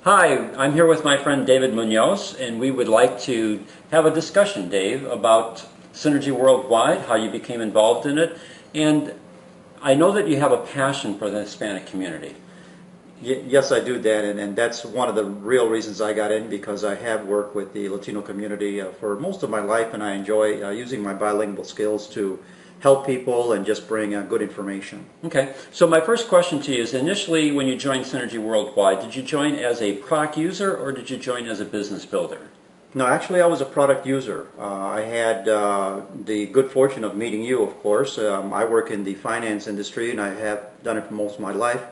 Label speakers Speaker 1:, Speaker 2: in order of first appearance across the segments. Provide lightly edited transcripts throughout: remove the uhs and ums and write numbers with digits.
Speaker 1: Hi, I'm here with my friend David Munoz, and we would like to have a discussion, Dave, about Synergy Worldwide, how you became involved in it, and I know that you have a passion for the Hispanic community.
Speaker 2: Yes, I do, Dan, and that's one of the real reasons I got in, because I have worked with the Latino community for most of my life, and I enjoy using my bilingual skills to help people and just bring good information.
Speaker 1: Okay, so my first question to you is, initially when you joined Synergy Worldwide, did you join as a product user or did you join as a business builder?
Speaker 2: No, actually I was a product user. I had the good fortune of meeting you, of course. I work in the finance industry and I have done it for most of my life.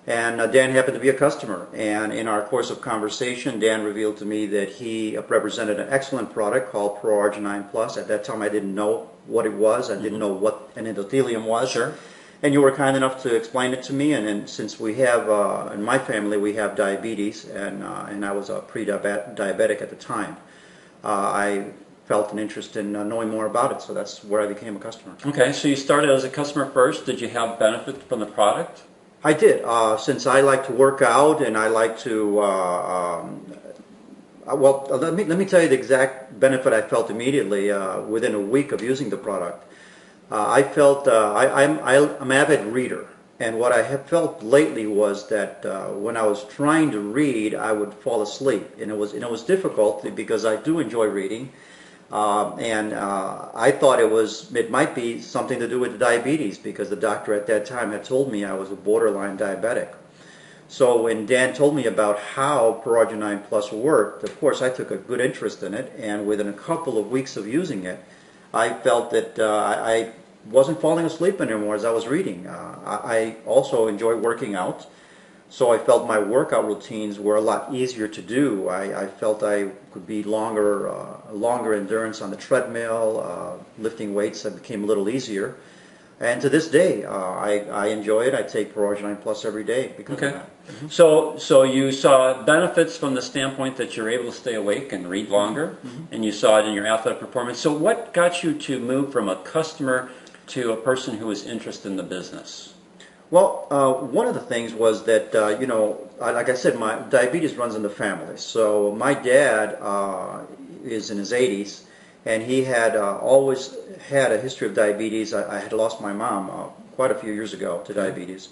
Speaker 2: And Dan happened to be a customer, and in our course of conversation, Dan revealed to me that he represented an excellent product called ProArgi-9 Plus. At that time, I didn't know what it was. I didn't know what an endothelium was.
Speaker 1: Sure.
Speaker 2: And you were kind enough to explain it to me. And since we have, in my family, we have diabetes, and I was a pre-diabetic at the time, I felt an interest in knowing more about it. So that's where I became a customer.
Speaker 1: Okay, so you started as a customer first. Did you have benefit from the product?
Speaker 2: I did. Since I like to work out and I like to, let me tell you the exact benefit I felt immediately within a week of using the product. I felt I'm an avid reader, and what I have felt lately was that when I was trying to read, I would fall asleep, and it was difficult because I do enjoy reading. I thought it might be something to do with the diabetes, because the doctor at that time had told me I was a borderline diabetic. So when Dan told me about how ProArgi-9 Plus worked, of course I took a good interest in it, and within a couple of weeks of using it, I felt that I wasn't falling asleep anymore as I was reading. I also enjoy working out. So I felt my workout routines were a lot easier to do. I felt I could be longer endurance on the treadmill. Lifting weights became a little easier. And to this day, I enjoy it. I take ProArgi-9 Plus every day because of that.
Speaker 1: Mm-hmm. So you saw benefits from the standpoint that you're able to stay awake and read longer, and you saw it in your athletic performance. So what got you to move from a customer to a person who was interested in the business?
Speaker 2: Well, one of the things was that, like I said, my diabetes runs in the family. So my dad is in his 80s, and he had always had a history of diabetes. I had lost my mom quite a few years ago to diabetes.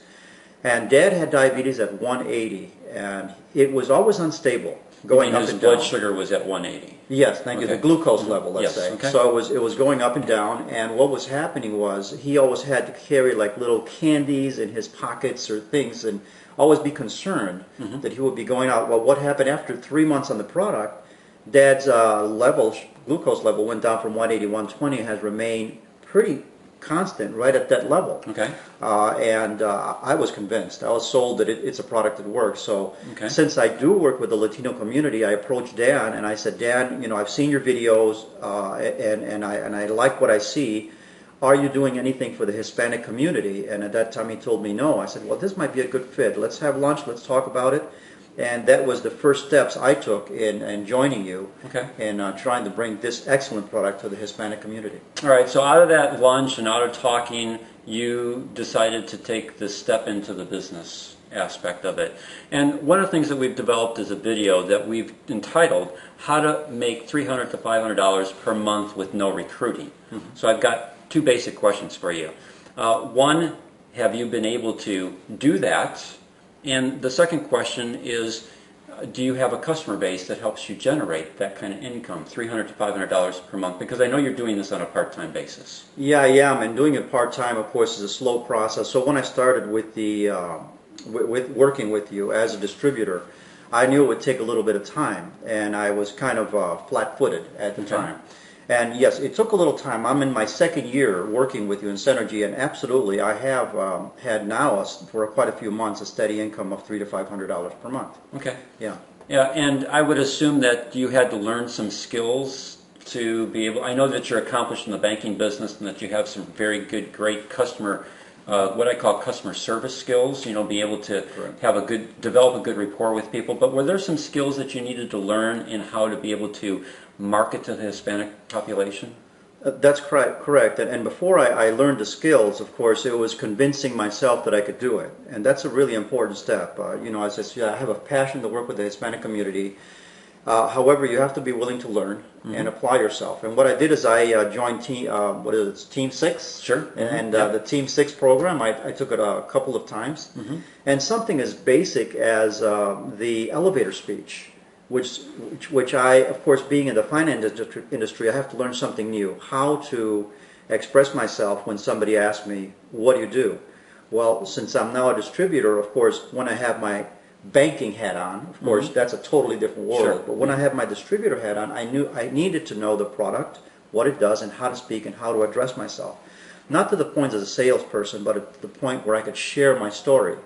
Speaker 2: And Dad had diabetes at 180, and it was always unstable, going up and down.
Speaker 1: His blood sugar was at 180.
Speaker 2: Yes, thank you. The glucose level, let's say.
Speaker 1: Okay.
Speaker 2: So it was going up and down, and what was happening was he always had to carry like little candies in his pockets or things, and always be concerned that he would be going out. Well, what happened after 3 months on the product? Dad's glucose level went down from 180 to 120, and has remained pretty constant right at that level.
Speaker 1: Okay.
Speaker 2: I was convinced. I was sold that it's a product that works. So since I do work with the Latino community, I approached Dan and I said, Dan, I've seen your videos and I like what I see. Are you doing anything for the Hispanic community? And at that time he told me no. I said, well, this might be a good fit. Let's have lunch. Let's talk about it. And that was the first steps I took in joining you and trying to bring this excellent product to the Hispanic community.
Speaker 1: All right, so out of that lunch and out of talking, you decided to take this step into the business aspect of it. And one of the things that we've developed is a video that we've entitled, How to Make $300 to $500 per Month with No Recruiting. So I've got two basic questions for you. One, have you been able to do that? And the second question is, do you have a customer base that helps you generate that kind of income, $300 to $500 per month? Because I know you're doing this on a part-time basis.
Speaker 2: Yeah, I am, and doing it part-time, of course, is a slow process. So when I started with working with you as a distributor, I knew it would take a little bit of time, and I was kind of flat-footed at the time. And yes, it took a little time. I'm in my second year working with you in Synergy, and absolutely, I have had now, for quite a few months, a steady income of $300 to $500 per month.
Speaker 1: Okay.
Speaker 2: Yeah.
Speaker 1: Yeah, and I would assume that you had to learn some skills to be able. I know that you're accomplished in the banking business, and that you have some very good, great customer, what I call customer service skills. Be able to have develop a good rapport with people. But were there some skills that you needed to learn in how to be able to market to the Hispanic population?
Speaker 2: That's correct. And before I learned the skills, of course, it was convincing myself that I could do it. And that's a really important step. As I said, I have a passion to work with the Hispanic community. However, you have to be willing to learn and apply yourself. And what I did is I joined Team 6?
Speaker 1: Sure.
Speaker 2: And the Team 6 program, I took it a couple of times. And something as basic as the elevator speech, which I, of course, being in the finance industry, I have to learn something new. How to express myself when somebody asks me, what do you do? Well, since I'm now a distributor, of course, when I have my banking hat on, of course, that's a totally different world.
Speaker 1: Sure.
Speaker 2: But when I have my distributor hat on, I knew I needed to know the product, what it does, and how to speak and how to address myself. Not to the point as a salesperson, but at the point where I could share my story.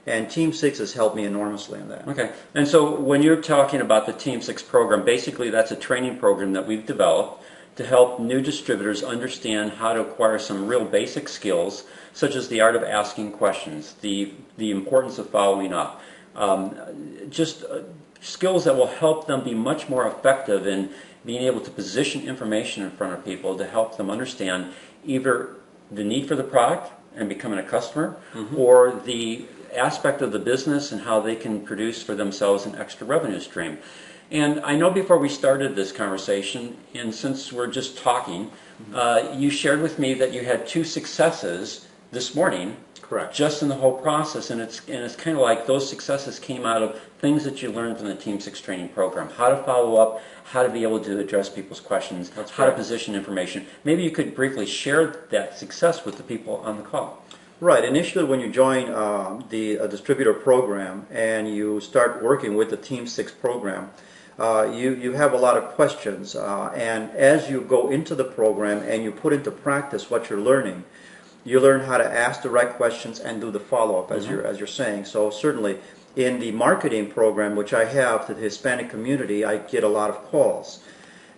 Speaker 2: And Team 6 has helped me enormously in that.
Speaker 1: Okay. And so when you're talking about the Team 6 program, basically that's a training program that we've developed to help new distributors understand how to acquire some real basic skills, such as the art of asking questions, the importance of following up. Just skills that will help them be much more effective in being able to position information in front of people to help them understand either the need for the product and becoming a customer, or the aspect of the business and how they can produce for themselves an extra revenue stream. And I know before we started this conversation, and since we're just talking, you shared with me that you had 2 successes this morning.
Speaker 2: Correct.
Speaker 1: Just in the whole process, and it's kind of like those successes came out of things that you learned from the Team 6 training program. How to follow up, how to be able to address people's questions, how to position information. Maybe you could briefly share that success with the people on the call.
Speaker 2: Right. Initially, when you join the distributor program and you start working with the Team 6 program, you have a lot of questions. And as you go into the program and you put into practice what you're learning, you learn how to ask the right questions and do the follow-up, as you're saying. So certainly, in the marketing program, which I have to the Hispanic community, I get a lot of calls.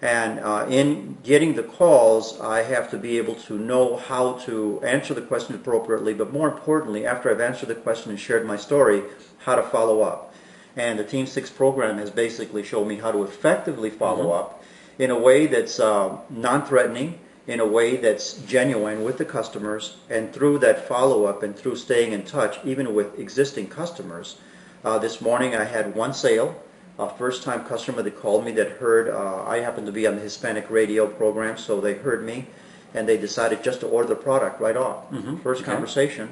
Speaker 2: And in getting the calls, I have to be able to know how to answer the question appropriately, but more importantly, after I've answered the question and shared my story, how to follow up. And the Team 6 program has basically shown me how to effectively follow up in a way that's non-threatening, in a way that's genuine with the customers, and through that follow-up and through staying in touch, even with existing customers. This morning I had one sale, a first-time customer that called me that heard, I happened to be on the Hispanic radio program, so they heard me, and they decided just to order the product right off. First conversation.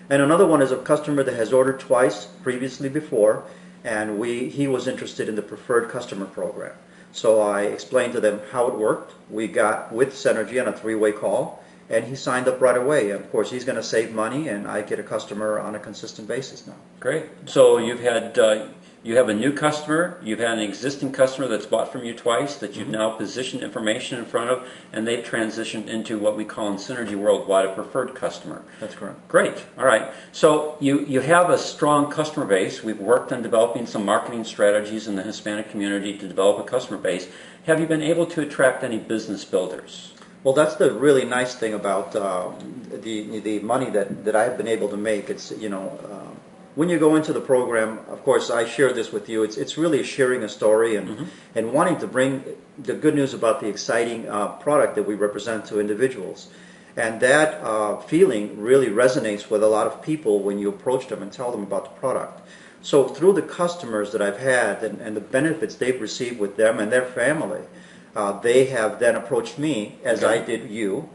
Speaker 2: And another one is a customer that has ordered twice previously before, and he was interested in the preferred customer program. So I explained to them how it worked. We got with Synergy on a 3-way call, and he signed up right away. And of course, he's going to save money, and I get a customer on a consistent basis now.
Speaker 1: Great. So you have a new customer, you've had an existing customer that's bought from you twice, that you've now positioned information in front of, and they've transitioned into what we call in Synergy Worldwide a preferred customer.
Speaker 2: That's correct.
Speaker 1: Great. All right. So you have a strong customer base. We've worked on developing some marketing strategies in the Hispanic community to develop a customer base. Have you been able to attract any business builders?
Speaker 2: Well, that's the really nice thing about the money that I've been able to make. It's, when you go into the program, of course, I share this with you. It's really sharing a story and wanting to bring the good news about the exciting product that we represent to individuals. And that feeling really resonates with a lot of people when you approach them and tell them about the product. So through the customers that I've had and the benefits they've received with them and their family, they have then approached me, as I did you,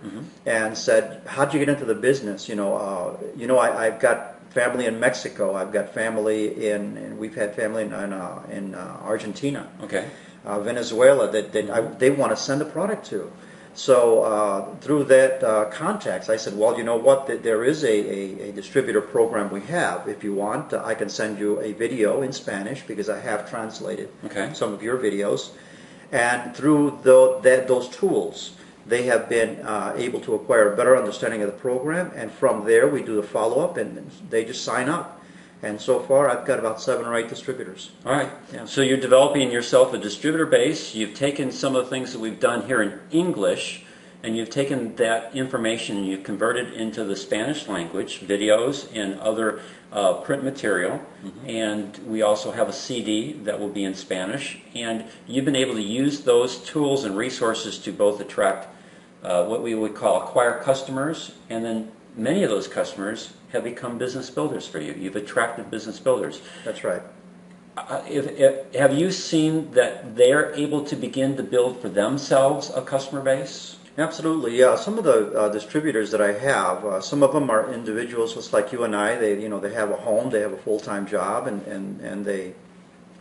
Speaker 2: and said, "How'd you get into the business? I've got family in Mexico. I've got family and we've had family in Argentina, Venezuela that they want to send a product to." So through that contacts, I said, "Well, you know what? There is a distributor program we have. If you want, I can send you a video in Spanish because I have translated some of your videos." And through those tools, they have been able to acquire a better understanding of the program, and from there we do the follow-up, and they just sign up. And so far, I've got about 7 or 8 distributors.
Speaker 1: All right. Yeah. So you're developing yourself a distributor base. You've taken some of the things that we've done here in English, and you've taken that information and you've converted into the Spanish language, videos and other print material. And we also have a CD that will be in Spanish. And you've been able to use those tools and resources to both attract what we would call acquire customers, and then many of those customers have become business builders for you. You've attracted business builders.
Speaker 2: That's right.
Speaker 1: Have you seen that they're able to begin to build for themselves a customer base?
Speaker 2: Absolutely, yeah. Some of the distributors that I have, some of them are individuals just like you and I. They have a home, they have a full-time job, and they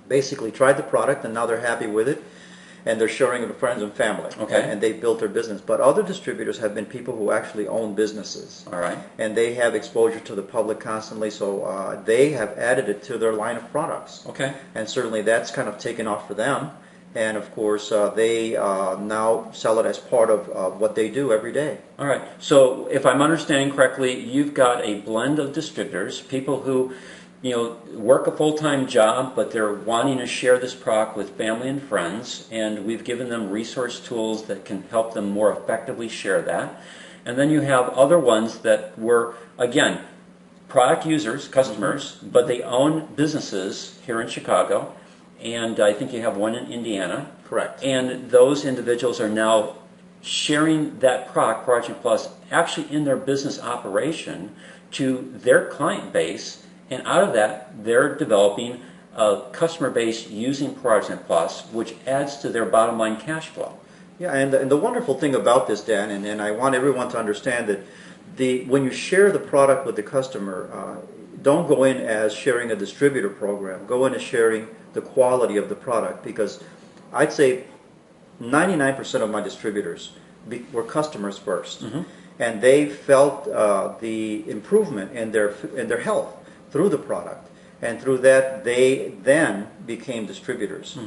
Speaker 2: basically tried the product, and now they're happy with it, and they're sharing it with friends and family.
Speaker 1: Okay.
Speaker 2: And they built their business. But other distributors have been people who actually own businesses.
Speaker 1: All right.
Speaker 2: And they have exposure to the public constantly, so they have added it to their line of products.
Speaker 1: Okay.
Speaker 2: And certainly that's kind of taken off for them. And of course, they now sell it as part of what they do every day.
Speaker 1: All right. So if I'm understanding correctly, you've got a blend of distributors, people who, work a full-time job, but they're wanting to share this product with family and friends, and we've given them resource tools that can help them more effectively share that. And then you have other ones that were, again, product users, customers, but they own businesses here in Chicago, and I think you have one in Indiana.
Speaker 2: Correct.
Speaker 1: And those individuals are now sharing that product, ProArgi Plus, actually in their business operation to their client base, and out of that, they're developing a customer base using ProArgi Plus, which adds to their bottom line cash flow.
Speaker 2: Yeah, and the wonderful thing about this, Dan, and I want everyone to understand that when you share the product with the customer, don't go in as sharing a distributor program. Go in as sharing the quality of the product, because I'd say 99% of my distributors were customers first, and they felt the improvement in their health through the product, and through that they then became distributors.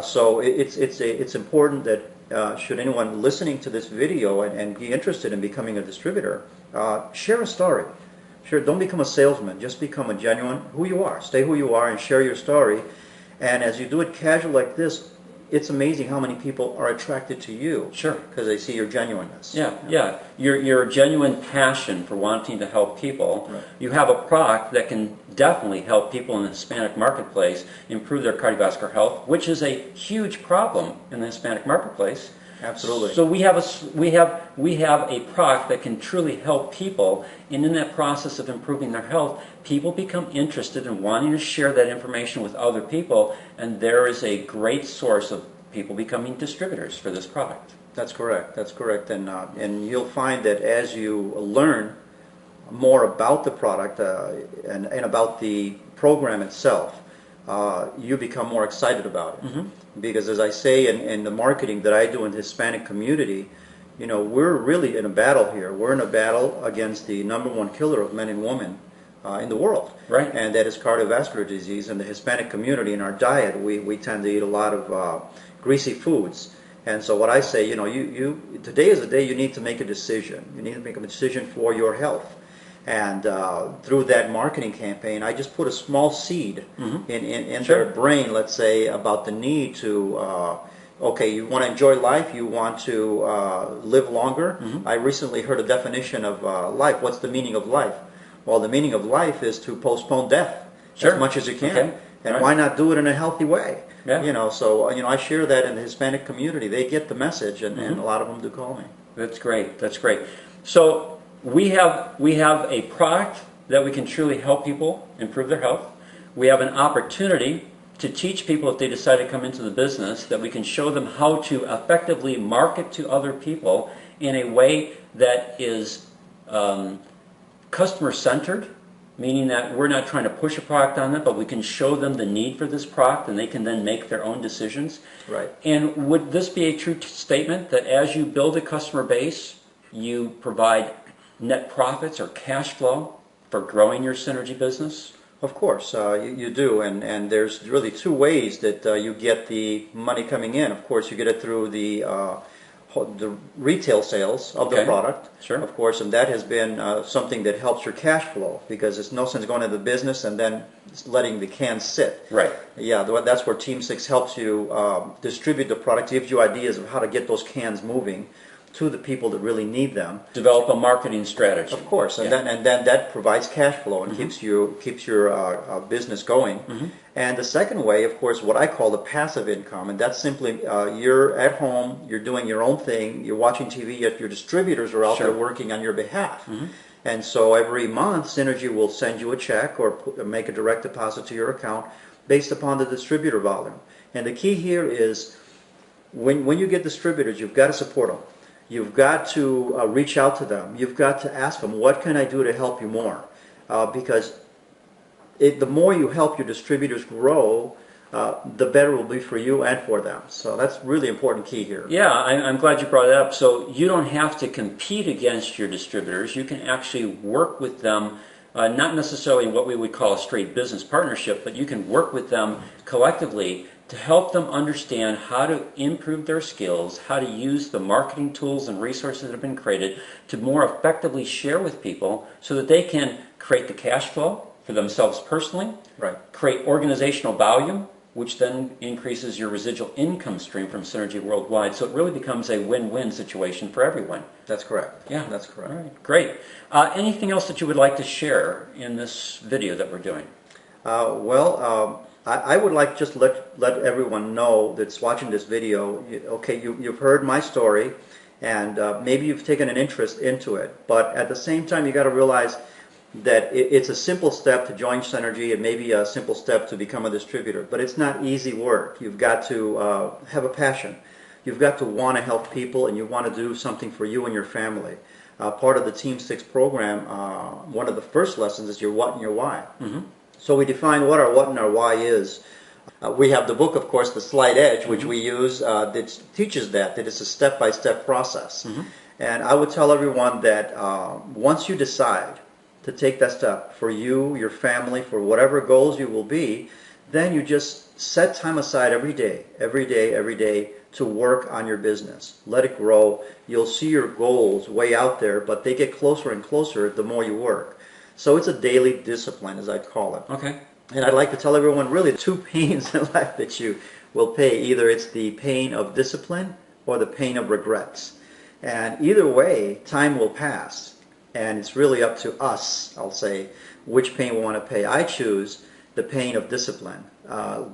Speaker 2: So it's important that should anyone listening to this video and be interested in becoming a distributor, share a story. Sure, don't become a salesman. Just become a genuine who you are. Stay who you are and share your story. And as you do it casual like this, it's amazing how many people are attracted to you.
Speaker 1: Sure.
Speaker 2: Because they see your genuineness.
Speaker 1: Yeah. Your genuine passion for wanting to help people.
Speaker 2: Right.
Speaker 1: You have a product that can definitely help people in the Hispanic marketplace improve their cardiovascular health, which is a huge problem in the Hispanic marketplace.
Speaker 2: Absolutely.
Speaker 1: So we have a product that can truly help people, and in that process of improving their health, people become interested in wanting to share that information with other people, and there is a great source of people becoming distributors for this product.
Speaker 2: That's correct. That's correct. And you'll find that as you learn more about the product and about the program itself, you become more excited about it. Because as I say in the marketing that I do in the Hispanic community, we're really in a battle here. We're in a battle against the #1 killer of men and women in the world.
Speaker 1: Right.
Speaker 2: And that is cardiovascular disease. In the Hispanic community, in our diet, we tend to eat a lot of greasy foods. And so what I say, today is the day you need to make a decision. You need to make a decision for your health. And through that marketing campaign, I just put a small seed in
Speaker 1: Sure.
Speaker 2: their brain, let's say, about the need to, you want to enjoy life, you want to live longer. I recently heard a definition of life. What's the meaning of life? Well, the meaning of life is to postpone death as much as you can.
Speaker 1: Okay.
Speaker 2: And
Speaker 1: Right.
Speaker 2: why not do it in a healthy way?
Speaker 1: Yeah.
Speaker 2: So I share that in the Hispanic community. They get the message, and a lot of them do call me.
Speaker 1: That's great. That's great. So we have a product that we can truly help people improve their health. We have an opportunity to teach people, if they decide to come into the business, that we can show them how to effectively market to other people in a way that is customer-centered, meaning that we're not trying to push a product on them, but we can show them the need for this product, and they can then make their own decisions.
Speaker 2: Right.
Speaker 1: And would this be a true statement that as you build a customer base, you provide net profits or cash flow for growing your synergy business?
Speaker 2: Of course, you do, and there's really two ways that you get the money coming in. Of course, you get it through the retail sales of the product,
Speaker 1: Sure.
Speaker 2: of course, and that has been something that helps your cash flow, because it's no sense going into the business and then letting the cans sit.
Speaker 1: Right.
Speaker 2: Yeah, that's where Team 6 helps you distribute the product, gives you ideas of how to get those cans moving. to the people that really need them.
Speaker 1: Develop a marketing strategy.
Speaker 2: Of course, and then that provides cash flow and keeps your business going. And the second way, of course, what I call the passive income, and that's simply you're at home, you're doing your own thing, you're watching TV, yet your distributors are out there working on your behalf. And so every month, Synergy will send you a check or make a direct deposit to your account based upon the distributor volume. And the key here is when you get distributors, you've got to support them. You've got to reach out to them. You've got to ask them, what can I do to help you more? Because the more you help your distributors grow, the better it will be for you and for them. So that's really important key here.
Speaker 1: Yeah, I'm glad you brought it up. So you don't have to compete against your distributors. You can actually work with them, not necessarily in what we would call a straight business partnership, but you can work with them collectively to help them understand how to improve their skills, how to use the marketing tools and resources that have been created to more effectively share with people so that they can create the cash flow for themselves personally, create organizational value, which then increases your residual income stream from Synergy worldwide. So it really becomes a win-win situation for everyone.
Speaker 2: That's correct.
Speaker 1: Yeah,
Speaker 2: that's correct.
Speaker 1: All right, great. Anything else that you would like to share in this video that we're doing?
Speaker 2: I would like just let everyone know that's watching this video, okay, you've heard my story, and maybe you've taken an interest into it, but at the same time you got to realize that it's a simple step to join Synergy and maybe a simple step to become a distributor, but it's not easy work. You've got to have a passion. You've got to want to help people, and you want to do something for you and your family. Part of the Team 6 program, one of the first lessons is your what and your why. So we define what our what and our why is. We have the book, of course, The Slight Edge, which we use, that teaches that it's a step-by-step process. And I would tell everyone that once you decide to take that step for you, your family, for whatever goals you will be, then you just set time aside every day to work on your business. Let it grow. You'll see your goals way out there, but they get closer and closer the more you work. So it's a daily discipline, as I call it.
Speaker 1: Okay.
Speaker 2: And I'd like to tell everyone really two pains in life that you will pay. Either it's the pain of discipline or the pain of regrets. And either way, time will pass. And it's really up to us, I'll say, which pain we want to pay. I choose the pain of discipline.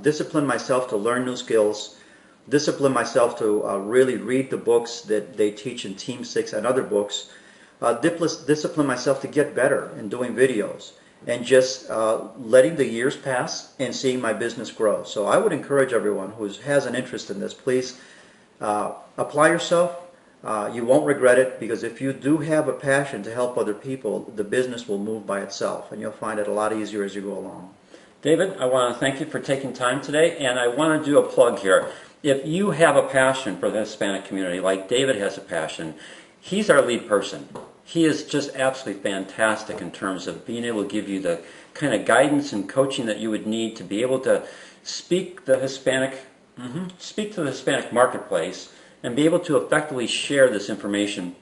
Speaker 2: Discipline myself to learn new skills. Discipline myself to really read the books that they teach in Team 6 and other books. Discipline myself to get better in doing videos, and just letting the years pass and seeing my business grow. So I would encourage everyone who has an interest in this, please apply yourself. You won't regret it, because if you do have a passion to help other people, the business will move by itself, and you'll find it a lot easier as you go along.
Speaker 1: David, I want to thank you for taking time today, and I want to do a plug here. If you have a passion for the Hispanic community, like David has a passion, he's our lead person. He is just absolutely fantastic in terms of being able to give you the kind of guidance and coaching that you would need to be able to speak to the Hispanic marketplace and be able to effectively share this information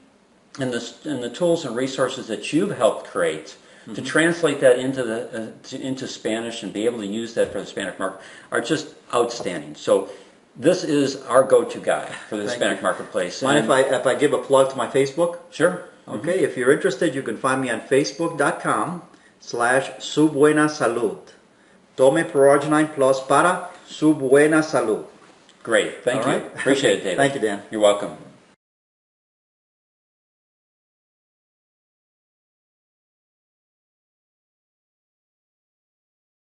Speaker 1: and the tools and resources that you've helped create to translate that into Spanish and be able to use that for the Hispanic market are just outstanding. So this is our go-to guy for the Hispanic marketplace.
Speaker 2: Mind if I give a plug to my Facebook?
Speaker 1: Sure.
Speaker 2: Okay, if you're interested, you can find me on facebook.com/Su Buena Salud. Tome ProArgi-9 Plus para su buena salud.
Speaker 1: Great. Thank you.
Speaker 2: Right?
Speaker 1: Appreciate it, David.
Speaker 2: Thank you, Dan.
Speaker 1: You're welcome.